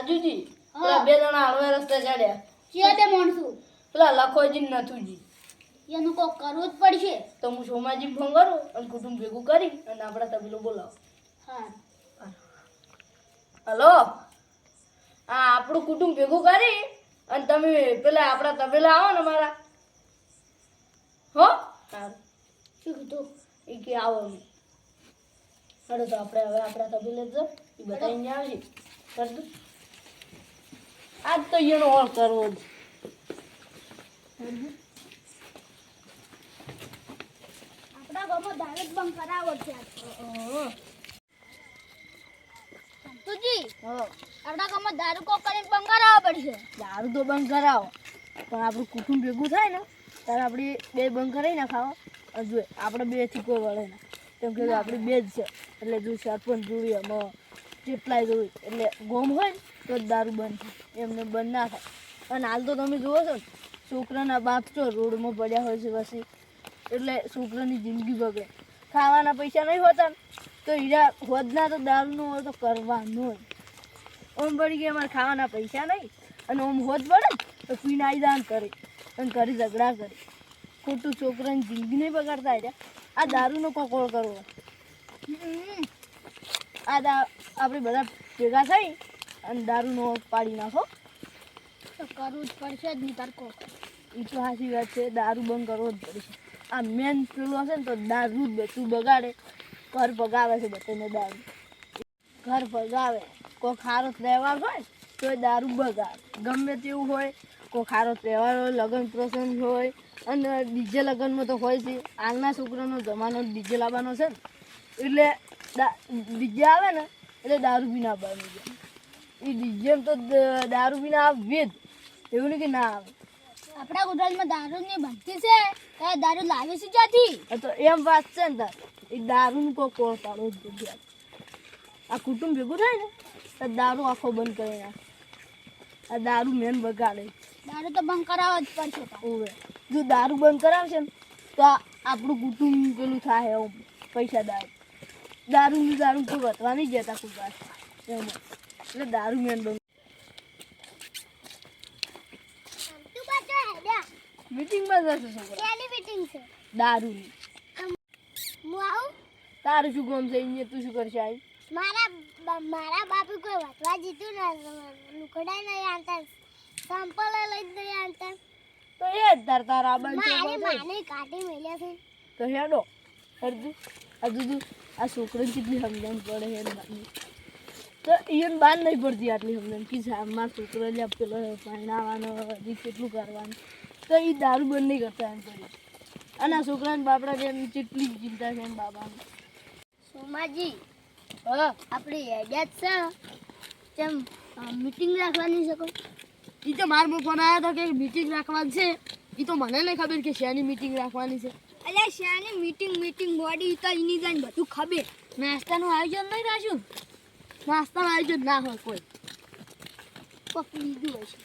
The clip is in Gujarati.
રાજુજી પેલા બે જણા હળવે રસ્તે ચડ્યા ચિયાડે માણસું પેલા લખોજી ને નથુજી એનું કોક કરવું જ પડશે. તો હું સોમાજી ફોન કરું અને કુટુંબ ભેગું કરી અને આપણા તબેલો બોલાવો. હા હલો હા આપણું કુટુંબ ભેગું કરી અને તમે પેલા આપણા તબેલા આવો ને મારા હો સારું શું કીધું? એ કે આવો અમે હડો તો આપણે હવે આપણા તબેલે જ એ બતાવીને આવશે કરતું આજ તો એનો ઓળ કરવો જ આપણા ગામમાં દારૂ જ બંધ કરાવો છે આજ તો. સંતુજી આપણા ગામમાં દારૂ કોક કરીને બંધ કરાવવો પડશે. દારૂ તો બંધ કરાવો પણ આપણું કુટુંબ ભેગું થાય ને ત્યારે આપણે બે બંધ કરાવી નાખાવો અને જોઈએ આપણે બે થી કોઈ વળે ના કેમ કે આપણી બે જ છે એટલે જો સરપંચ જોઈએ એમાં જેટલાય જોઈએ એટલે ગોમ હોય ને તો જ દારૂ બંધ થાય એમને બંધ ના થાય. અને હાલ તો તમે જુઓ છો ને છોકરાના બાપ તો રોડમાં પડ્યા હોય છે પછી એટલે છોકરાની જિંદગી બગડે. ખાવાના પૈસા નહીં હોતા ને તો હીરા હોદના તો દારૂનું હોય તો કરવાનું જ. ઓમ પડી ગયા અમારે ખાવાના પૈસા નહીં અને ઓમ હોદ પડે ને તો પીને આવી દાન કરે અને ઘરે ઝઘડા કરે ખોટું છોકરાની જિંદગી નહીં બગાડતા એટલે આ દારૂનો કોકોળ કરવો. આપણે બધા ભેગા થઈ અને દારૂનો પાડી નાખો તો કરવું જ પડશે જ નહીં તાર કોક. એ તો સાચી વાત છે દારૂ બંધ કરવો જ પડશે. આ મેન પેલું હશે ને તો દારૂ જ બધું બગાડે ઘર પગાવે છે બધાને દારૂ ઘર પગાવે કોઈ ખારો તહેવાર હોય તો એ દારૂ બગાડે ગમે તેવું હોય કોઈ ખારો તહેવાર હોય લગ્ન પ્રસંગ હોય અને ડીજે લગ્નમાં તો હોય છે. હાલના છોકરાનો જમાનો ડીજે લાવવાનો છે ને એટલે ડીજે આવે ને એટલે દારૂ બી ના બની જાય. એ ડીજે તો દારૂ બી ના આવે જ એવું નહીં કે ના આવે. આપણા ગુજરાતમાં દારૂની બનતી છે તો દારૂ લાવે છે ક્યાંથી? તો એમ વાત છે ને તાર એ દારૂનું કોઈ કોળ પાડવો જ જોઈએ. આ કુટુંબ ભેગું થાય ને તો દારૂ આખો બંધ કરી નાખે. આ દારૂ મેન બગાડે. દારૂ તો બંધ કરાવવો જ પડશે તાર. ઓવે જો દારૂ બંધ કરાવશે ને તો આપણું કુટુંબ પેલું થાય એમ પૈસા દારૂ કોઈ વધવા નહીં જતા કોઈ વાત એમ એટલે દારૂ મેન બંધ. મીટિંગમાં જશે છોકરા ક્યાંની મીટિંગ છે? દારૂની. હું આવું? તારું શું કામ છે અહીંયા તું શું કરશે આવી? મારા બાપુ કોઈ વાંચવા જીતું ને લુકડા નહીં આનતા સંપલ લઈ નહીં આનતા તો એ જ તારા મારી માને કાઢી મેલ્યા છે. તો હેડો હરદું આ દૂધું આ છોકરાને કેટલી સમજણ પડે હે બાની તો એને બાર નહીં પડતી આટલી સમજણ કે મારા છોકરા લે પેલો પહેણાવાનો હજી કેટલું કરવાનું તો એ દારૂ બંધ નહીં કરતા એમ કરી. અને આ છોકરાને બાપડા જેમ કેટલી ચિંતા છે એમ બાબાને. સોમાજી હા આપણી હેડિયાત છે તેમ મીટિંગ રાખવાની છે કોઈ? એ તો મારા ફોન આવ્યો હતો કે મીટિંગ રાખવાની છે. એ તો મને નહીં ખબર કે શેની મીટિંગ રાખવાની છે. અલ્યા શાની મીટિંગ બોડી તો એની જાણ બધું ખબર. નાસ્તાનું આયોજન નહીં રાખ્યું? નાસ્તાનું આયોજન ના હોય કોઈ કોક લીધું હશે.